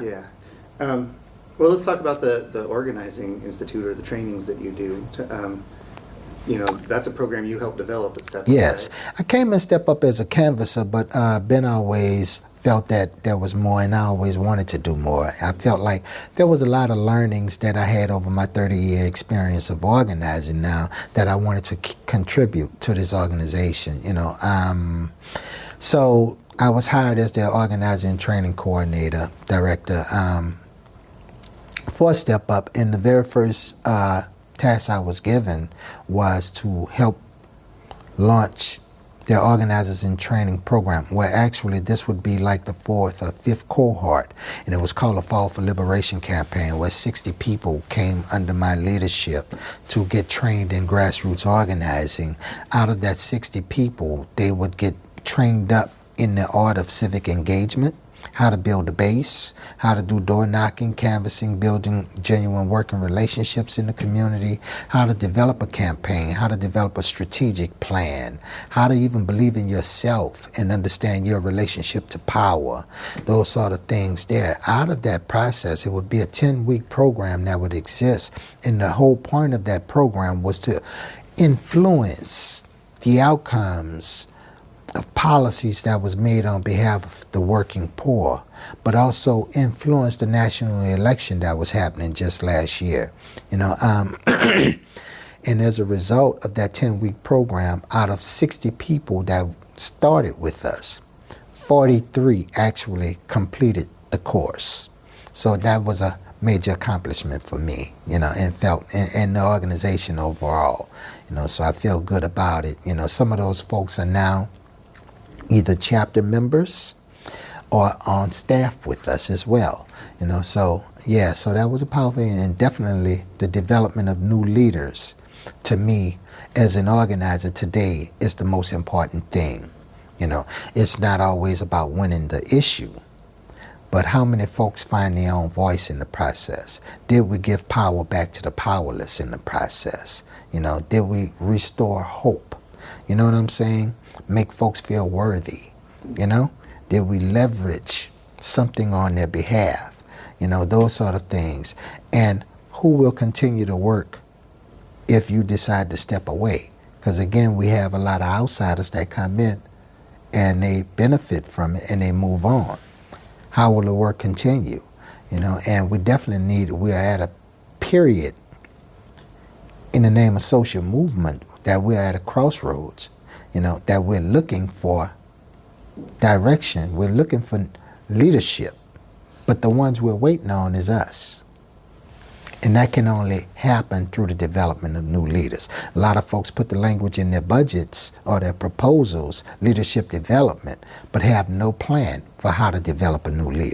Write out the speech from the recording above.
Yeah. Well, let's talk about the organizing institute or the trainings that you do. That's a program you helped develop at Step Up, Yes, right? I came in Step Up as a canvasser, but Ben always felt that there was more, and I always wanted to do more. I felt like there was a lot of learnings that I had over my 30-year experience of organizing now that I wanted to contribute to this organization. So I was hired as their organizing and training coordinator, director for Step Up, and the very first task I was given was to help launch their organizers and training program, where actually this would be like the fourth or fifth cohort, and it was called a Fall for Liberation campaign, where 60 people came under my leadership to get trained in grassroots organizing. Out of that 60 people, they would get trained up in the art of civic engagement, how to build a base, how to do door knocking, canvassing, building genuine working relationships in the community, how to develop a campaign, how to develop a strategic plan, how to even believe in yourself and understand your relationship to power, those sort of things there. Out of that process, it would be a 10-week program that would exist, and the whole point of that program was to influence the outcomes of policies that was made on behalf of the working poor, but also influenced the national election that was happening just last year. And as a result of that 10-week program, out of 60 people that started with us, 43 actually completed the course. So that was a major accomplishment for me, and the organization overall. So I feel good about it. Some of those folks are now either chapter members or on staff with us as well. So that was a powerful, and definitely the development of new leaders, to me as an organizer today, is the most important thing. It's not always about winning the issue, but how many folks find their own voice in the process? Did we give power back to the powerless in the process? Did we restore hope? You know what I'm saying? Make folks feel worthy. Did we leverage something on their behalf? Those sort of things. And who will continue to work if you decide to step away? Because again, we have a lot of outsiders that come in and they benefit from it and they move on. How will the work continue? And we definitely we are at a period in the name of social movement that we're at a crossroads, that we're looking for direction, we're looking for leadership, but the ones we're waiting on is us. And that can only happen through the development of new leaders. A lot of folks put the language in their budgets or their proposals, leadership development, but have no plan for how to develop a new leader.